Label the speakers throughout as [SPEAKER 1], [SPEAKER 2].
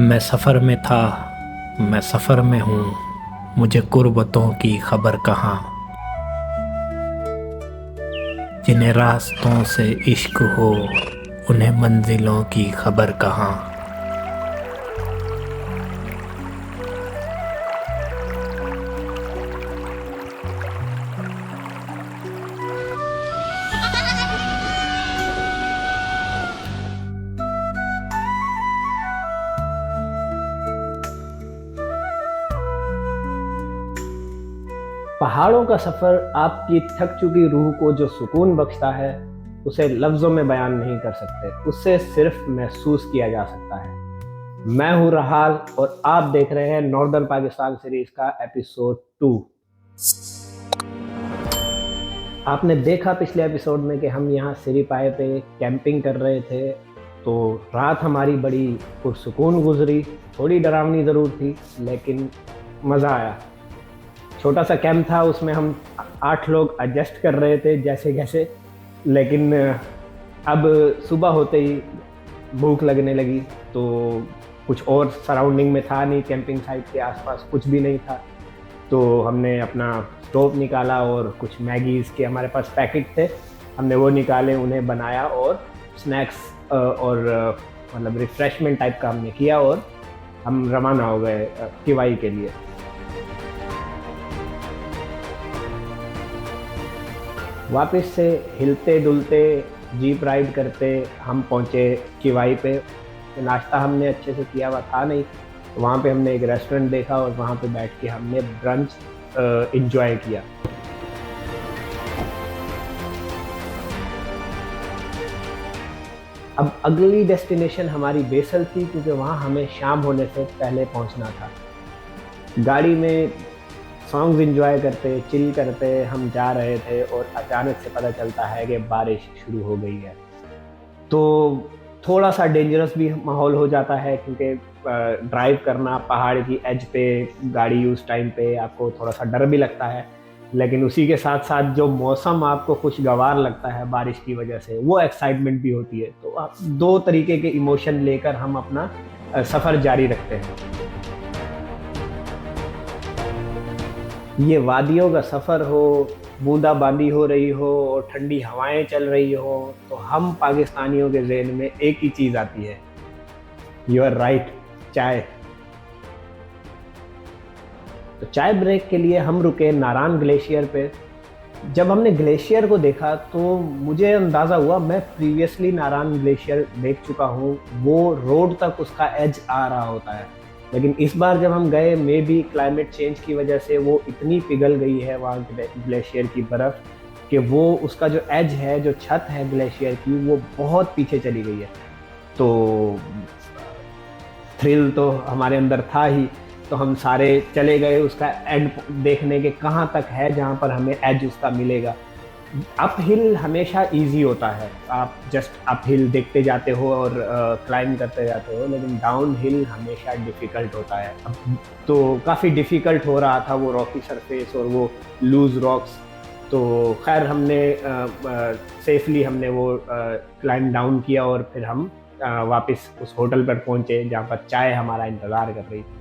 [SPEAKER 1] मैं सफ़र में था, मैं सफ़र में हूँ, मुझे कुर्बतों की खबर कहाँ। जिन्हें रास्तों से इश्क हो, उन्हें मंजिलों की खबर कहाँ।
[SPEAKER 2] पहाड़ों का सफर आपकी थक चुकी रूह को जो सुकून बख्शता है, उसे लफ्जों में बयान नहीं कर सकते, उससे सिर्फ महसूस किया जा सकता है। मैं हूं रहाल और आप देख रहे हैं नॉर्दर्न पाकिस्तान सीरीज का एपिसोड 2। आपने देखा पिछले एपिसोड में कि हम यहाँ सिरीपाए पे कैंपिंग कर रहे थे, तो रात हमारी बड़ी पुरसुकून गुजरी। थोड़ी डरावनी ज़रूर थी, लेकिन मज़ा आया। छोटा सा कैंप था, उसमें हम 8 लोग एडजस्ट कर रहे थे जैसे जैसे। लेकिन अब सुबह होते ही भूख लगने लगी, तो कुछ और सराउंडिंग में था नहीं, कैंपिंग साइट के आसपास कुछ भी नहीं था। तो हमने अपना स्टोव निकाला और कुछ मैगीज़ के हमारे पास पैकेट थे, हमने वो निकाले, उन्हें बनाया और स्नैक्स और मतलब रिफ़्रेशमेंट टाइप का हमने किया और हम रवाना हो गए किवाई के लिए। वापस से हिलते डुलते जीप राइड करते हम पहुँचे किवाई पे। नाश्ता हमने अच्छे से किया हुआ था नहीं, तो वहाँ पे हमने एक रेस्टोरेंट देखा और वहाँ पे बैठ के हमने ब्रंच एंजॉय किया। अब अगली डेस्टिनेशन हमारी बेसल थी, क्योंकि वहाँ हमें शाम होने से पहले पहुँचना था। गाड़ी में सॉन्ग्स एंजॉय करते चिल करते हम जा रहे थे और अचानक से पता चलता है कि बारिश शुरू हो गई है। तो थोड़ा सा डेंजरस भी माहौल हो जाता है, क्योंकि ड्राइव करना पहाड़ की एज पे गाड़ी उस टाइम पे आपको थोड़ा सा डर भी लगता है, लेकिन उसी के साथ साथ जो मौसम आपको खुशगवार लगता है बारिश की वजह से, वो एक्साइटमेंट भी होती है। तो आप 2 तरीके के इमोशन लेकर हम अपना सफ़र जारी रखते हैं। ये वादियों का सफ़र हो, बूंदाबांदी हो रही हो और ठंडी हवाएं चल रही हो, तो हम पाकिस्तानियों के ज़हन में एक ही चीज़ आती है, यू आर राइट, चाय। तो चाय ब्रेक के लिए हम रुके नारान ग्लेशियर पे। जब हमने ग्लेशियर को देखा तो मुझे अंदाज़ा हुआ, मैं प्रीवियसली नारान ग्लेशियर देख चुका हूँ, वो रोड तक उसका एज आ रहा होता है। लेकिन इस बार जब हम गए, मे बी क्लाइमेट चेंज की वजह से वो इतनी पिघल गई है वहाँ ग्लेशियर की बर्फ़, कि वो उसका जो एज है, जो छत है ग्लेशियर की, वो बहुत पीछे चली गई है। तो थ्रिल तो हमारे अंदर था ही, तो हम सारे चले गए उसका एंड देखने के, कहाँ तक है जहाँ पर हमें एज उसका मिलेगा। अप हिल हमेशा इजी होता है, आप जस्ट अप हिल देखते जाते हो और क्लाइंब करते जाते हो, लेकिन डाउन हिल हमेशा डिफ़िकल्ट होता है। अब तो काफ़ी डिफ़िकल्ट हो रहा था वो रॉकी सरफेस और वो लूज़ रॉक्स। तो खैर हमने सेफली हमने वो क्लाइंब डाउन किया और फिर हम वापस उस होटल पर पहुँचे जहाँ पर चाय हमारा इंतज़ार कर रही थी।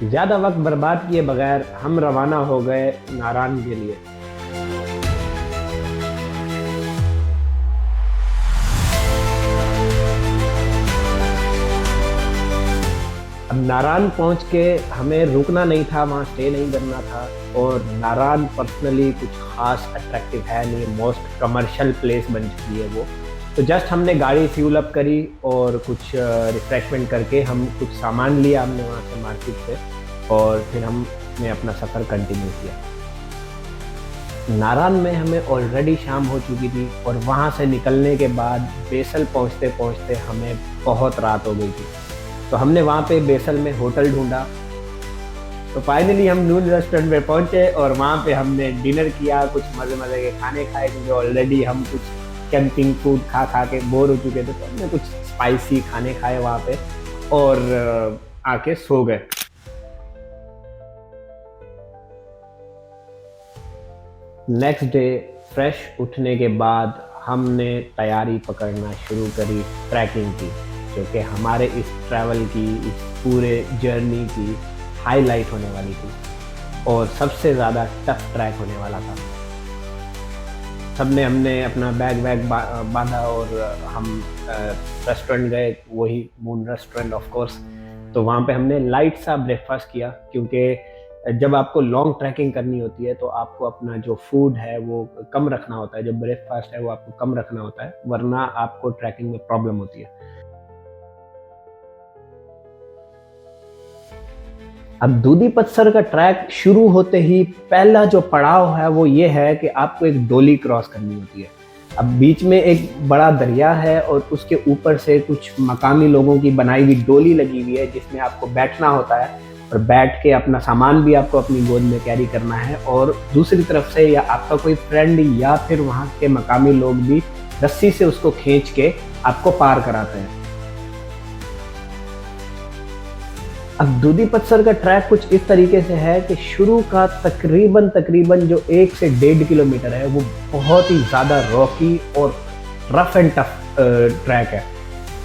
[SPEAKER 2] ज़्यादा वक्त बर्बाद किए बगैर हम रवाना हो गए नारान के लिए। अब नारान पहुंच के हमें रुकना नहीं था, वहाँ स्टे नहीं करना था। और नारान पर्सनली कुछ ख़ास अट्रैक्टिव है नहीं, मोस्ट कमर्शियल प्लेस बन चुकी है वो। तो जस्ट हमने गाड़ी फ्यूल अप करी और कुछ रिफ़्रेशमेंट करके हम कुछ सामान लिया हमने वहाँ से मार्केट से, और फिर हमने अपना सफ़र कंटिन्यू किया। नारान में हमें ऑलरेडी शाम हो चुकी थी और वहाँ से निकलने के बाद बेसल पहुँचते पहुँचते हमें बहुत रात हो गई थी। तो हमने वहाँ पे बेसल में होटल ढूंढा। तो फाइनली हम नून रेस्टोरेंट में पहुँचे और वहाँ पे हमने डिनर किया, कुछ मज़े मज़े के खाने खाए, क्योंकि ऑलरेडी हम कुछ कैंपिंग फूड खा खा के बोर हो चुके थे। तो हमने कुछ स्पाइसी खाने खाए वहाँ पे और आके सो गए। नेक्स्ट डे फ्रेश उठने के बाद हमने तैयारी पकड़ना शुरू करी ट्रैकिंग की, जो कि हमारे इस ट्रैवल की, इस पूरे जर्नी की हाईलाइट होने वाली थी और सबसे ज़्यादा टफ ट्रैक होने वाला था। हमने अपना बैग बांधा और हम रेस्टोरेंट गए, वही मून रेस्टोरेंट ऑफ कोर्स। तो वहाँ पे हमने लाइट सा ब्रेकफास्ट किया, क्योंकि जब आपको लॉन्ग ट्रैकिंग करनी होती है तो आपको अपना जो फूड है वो कम रखना होता है, जो ब्रेकफास्ट है वो आपको कम रखना होता है, वरना आपको ट्रैकिंग में प्रॉब्लम होती है। अब दूधी पत्थर का ट्रैक शुरू होते ही पहला जो पड़ाव है वो ये है कि आपको एक डोली क्रॉस करनी होती है। अब बीच में एक बड़ा दरिया है और उसके ऊपर से कुछ मकामी लोगों की बनाई हुई डोली लगी हुई है, जिसमें आपको बैठना होता है और बैठ के अपना सामान भी आपको अपनी गोद में कैरी करना है, और दूसरी तरफ से या आपका कोई फ्रेंड या फिर वहाँ के मकामी लोग भी रस्सी से उसको खींच के आपको पार कराते हैं। अब दूधी पत्थर का ट्रैक कुछ इस तरीके से है कि शुरू का तकरीबन जो 1 से 1.5 किलोमीटर है वो बहुत ही ज़्यादा रॉकी और रफ एंड टफ ट्रैक है।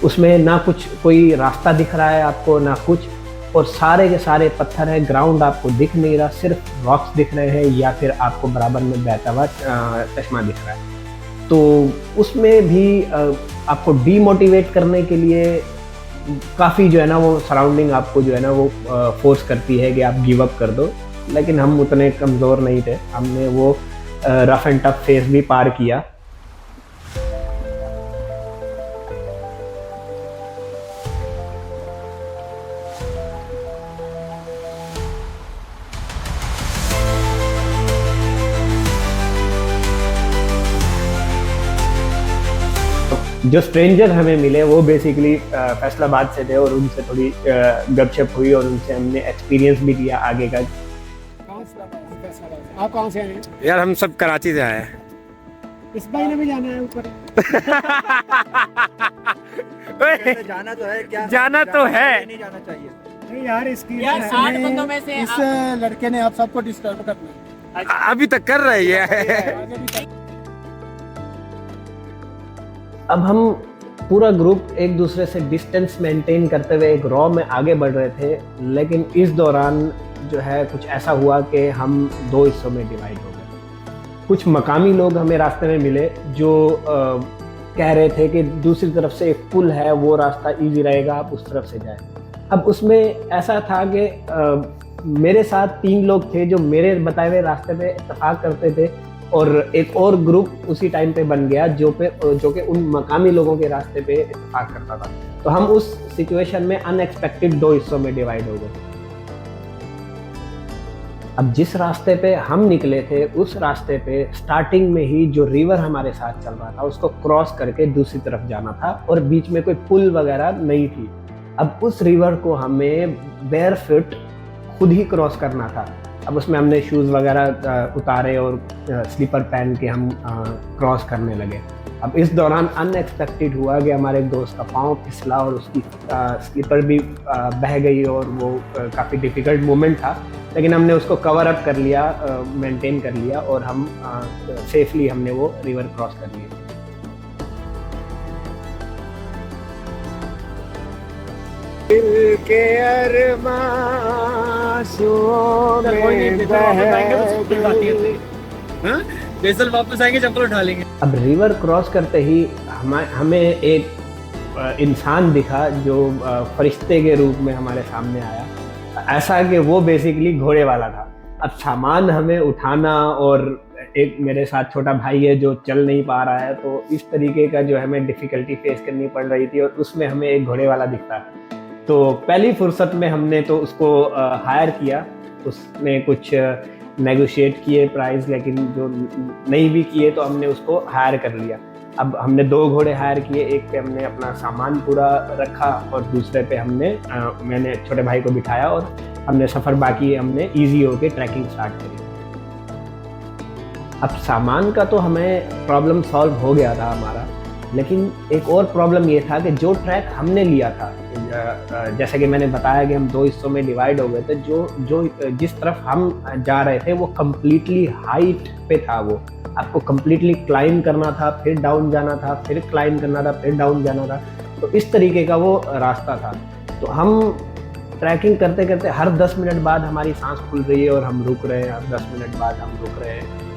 [SPEAKER 2] उसमें ना कुछ कोई रास्ता दिख रहा है आपको, ना कुछ, और सारे के सारे पत्थर है। ग्राउंड आपको दिख नहीं रहा, सिर्फ रॉक्स दिख रहे हैं या फिर आपको बराबर में बहता हुआ चश्मा दिख रहा है। तो उसमें भी आपको डीमोटिवेट करने के लिए काफ़ी जो है ना वो सराउंडिंग आपको जो है ना वो फोर्स करती है कि आप गिव अप कर दो, लेकिन हम उतने कमज़ोर नहीं थे। हमने वो रफ एंड टफ फेस भी पार किया। जो स्ट्रेंजर हमें मिले वो बेसिकली फैसलाबाद से थे और उनसे थोड़ी गपशप हुई और उनसे हमने एक्सपीरियंस भी लिया आगे का।
[SPEAKER 3] आप कहाँ से आए हैं?
[SPEAKER 4] यार हम सब कराची से आए हैं।
[SPEAKER 3] इस महीने में जाना है ऊपर।
[SPEAKER 4] जाना तो है क्या? जाना तो है,
[SPEAKER 3] नहीं जाना चाहिए। नहीं यार, इसकी
[SPEAKER 5] यार 60 बंदों में से
[SPEAKER 3] इस लड़के ने आप सबको डिस्टर्ब करना है।
[SPEAKER 4] अभी तक कर रही है।
[SPEAKER 2] अब हम पूरा ग्रुप एक दूसरे से डिस्टेंस मेंटेन करते हुए एक रॉ में आगे बढ़ रहे थे, लेकिन इस दौरान जो है कुछ ऐसा हुआ कि हम 2 हिस्सों में डिवाइड हो गए। कुछ मकामी लोग हमें रास्ते में मिले जो कह रहे थे कि दूसरी तरफ से एक पुल है, वो रास्ता इजी रहेगा, आप उस तरफ से जाएं। अब उसमें ऐसा था कि मेरे साथ 3 लोग थे जो मेरे बताए हुए रास्ते पे इत्तेफाक करते थे, और एक और ग्रुप उसी टाइम पे बन गया जो कि उन मकामी लोगों के रास्ते पे इत्तेफाक करता था। तो हम उस सिचुएशन में अनएक्सपेक्टेड 2 हिस्सों में डिवाइड हो गए। अब जिस रास्ते पे हम निकले थे उस रास्ते पे स्टार्टिंग में ही जो रिवर हमारे साथ चल रहा था उसको क्रॉस करके दूसरी तरफ जाना था, और बीच में कोई पुल वगैरह नहीं थी। अब उस रिवर को हमें बेयर फुट खुद ही क्रॉस करना था। अब उसमें हमने शूज़ वगैरह उतारे और स्लीपर पहन के हम क्रॉस करने लगे। अब इस दौरान अनएक्सपेक्टेड हुआ कि हमारे एक दोस्त का पाँव फिसला और उसकी स्लीपर भी बह गई, और वो काफ़ी डिफ़िकल्ट मोमेंट था, लेकिन हमने उसको कवर अप कर लिया, मेंटेन कर लिया, और हम सेफली हमने वो रिवर क्रॉस कर लिया।
[SPEAKER 4] दिल के अरमासों में
[SPEAKER 5] बेसल वापस आएंगे, चप्पल उठा लेंगे।
[SPEAKER 2] अब रिवर क्रॉस करते ही हमें एक इंसान दिखा जो फरिश्ते के रूप में हमारे सामने आया, ऐसा कि वो बेसिकली घोड़े वाला था। अब सामान हमें उठाना, और एक मेरे साथ छोटा भाई है जो चल नहीं पा रहा है, तो इस तरीके का जो हमें डिफ़िकल्टी फेस करनी पड़ रही थी, और उसमें हमें एक घोड़े वाला दिखता। तो पहली फुर्सत में हमने तो उसको हायर किया। उसने कुछ नेगोशिएट किए प्राइस, लेकिन जो नहीं भी किए तो हमने उसको हायर कर लिया। अब हमने 2 घोड़े हायर किए, एक पे हमने अपना सामान पूरा रखा और दूसरे पे मैंने छोटे भाई को बिठाया और हमने सफ़र बाकी हमने ईजी होके ट्रैकिंग स्टार्ट करी। अब सामान का तो हमें प्रॉब्लम सॉल्व हो गया था हमारा, लेकिन एक और प्रॉब्लम ये था कि जो ट्रैक हमने लिया था, जैसे कि मैंने बताया कि हम 2 हिस्सों में डिवाइड हो गए थे, जिस तरफ हम जा रहे थे वो कम्प्लीटली हाइट पे था। वो आपको कम्प्लीटली क्लाइंब करना था, फिर डाउन जाना था, फिर क्लाइंब करना था, फिर डाउन जाना था। तो इस तरीके का वो रास्ता था। तो हम ट्रैकिंग करते करते हर 10 मिनट बाद हमारी सांस खुल रही है और हम रुक रहे हैं, हर 10 मिनट बाद हम रुक रहे हैं।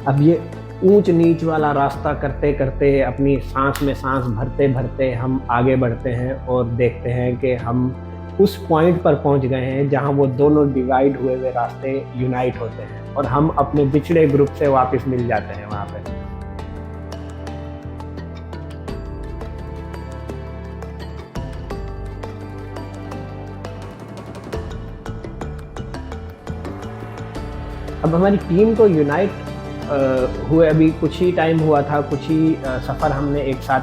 [SPEAKER 2] अब ये ऊंच नीच वाला रास्ता करते करते अपनी सांस में सांस भरते भरते हम आगे बढ़ते हैं और देखते हैं कि हम उस पॉइंट पर पहुंच गए हैं जहां वो दोनों डिवाइड हुए हुए रास्ते यूनाइट होते हैं और हम अपने पिछड़े ग्रुप से वापस मिल जाते हैं वहां पे। अब हमारी टीम को यूनाइट हुए अभी कुछ ही टाइम हुआ था, कुछ ही सफ़र हमने एक साथ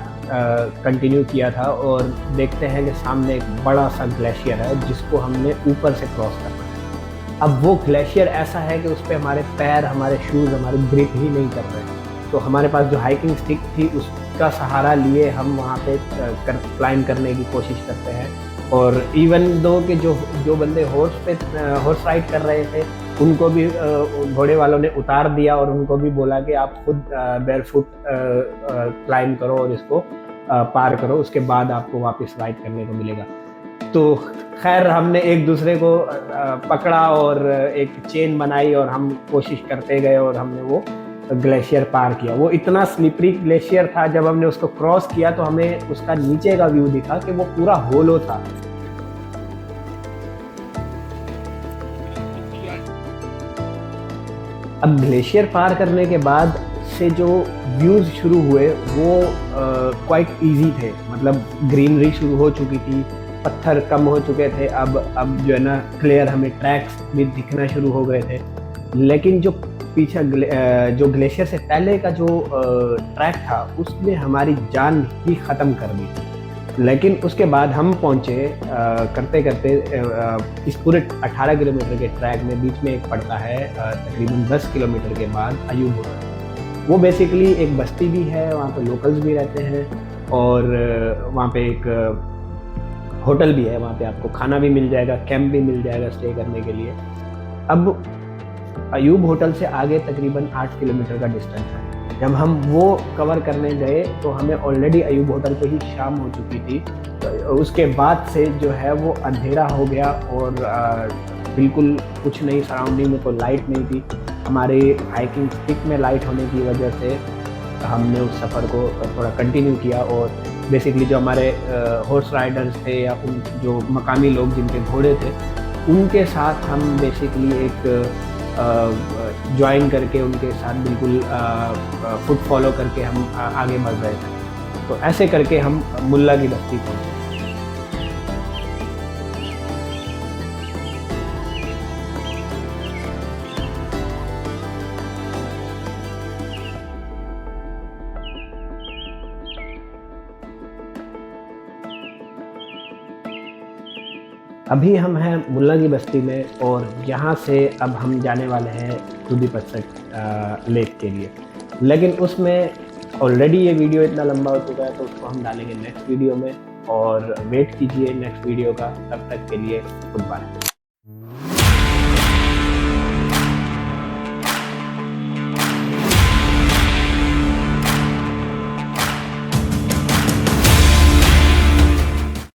[SPEAKER 2] कंटिन्यू किया था और देखते हैं कि सामने एक बड़ा सा ग्लेशियर है जिसको हमने ऊपर से क्रॉस करना है। अब वो ग्लेशियर ऐसा है कि उस पर हमारे पैर, हमारे शूज़, हमारे ग्रिप ही नहीं कर रहे। तो हमारे पास जो हाइकिंग स्टिक थी उसका सहारा लिए हम वहाँ पे क्लाइंब करने की कोशिश करते हैं। और इवन दो कि जो बंदे हॉर्स राइड कर रहे थे उनको भी घोड़े वालों ने उतार दिया और उनको भी बोला कि आप खुद बेयरफुट क्लाइंब करो और इसको पार करो, उसके बाद आपको वापस राइड करने को मिलेगा। तो खैर हमने एक दूसरे को पकड़ा और एक चेन बनाई और हम कोशिश करते गए और हमने वो ग्लेशियर पार किया। वो इतना स्लिपरी ग्लेशियर था, जब हमने उसको क्रॉस किया तो हमें उसका नीचे का व्यू दिखा कि वो पूरा होलो था। अब ग्लेशियर पार करने के बाद से जो व्यूज़ शुरू हुए वो क्वाइट इजी थे, मतलब ग्रीनरी शुरू हो चुकी थी, पत्थर कम हो चुके थे, अब जो है ना क्लियर हमें ट्रैक्स भी दिखना शुरू हो गए थे। लेकिन जो पीछे जो ग्लेशियर से पहले का जो ट्रैक था उसने हमारी जान ही ख़त्म कर दी। लेकिन उसके बाद हम पहुँचे करते करते इस पूरे 18 किलोमीटर के ट्रैक में बीच में एक पड़ता है तकरीबन 10 किलोमीटर के बाद अयूब होटल। वो बेसिकली एक बस्ती भी है, वहाँ पे लोकल्स भी रहते हैं और वहाँ पे एक होटल भी है, वहाँ पे आपको खाना भी मिल जाएगा, कैंप भी मिल जाएगा स्टे करने के लिए। अब अयूब होटल से आगे तकरीबन 8 किलोमीटर का डिस्टेंस है। जब हम वो कवर करने गए तो हमें ऑलरेडी अयूब होटल पे ही शाम हो चुकी थी। तो उसके बाद से जो है वो अंधेरा हो गया और बिल्कुल कुछ नहीं, सराउंडिंग में कोई लाइट नहीं थी। हमारे हाइकिंग स्टिक में लाइट होने की वजह से हमने उस सफ़र को थोड़ा कंटिन्यू किया और बेसिकली जो हमारे हॉर्स राइडर्स थे या उन जो मकामी लोग जिनके घोड़े थे उनके साथ हम बेसिकली एक ज्वाइन करके उनके साथ बिल्कुल फुट फॉलो करके हम आगे बढ़ रहे थे। तो ऐसे करके हम मुल्ला की बस्ती पहुँचे। अभी हम हैं मुल्ला की बस्ती में और यहाँ से अब हम जाने वाले हैं खुदी पसट लेक के लिए। लेकिन उसमें ऑलरेडी ये वीडियो इतना लंबा हो चुका है तो उसको हम डालेंगे नेक्स्ट वीडियो में और वेट कीजिए नेक्स्ट वीडियो का। तब तक के लिए गुड बाय।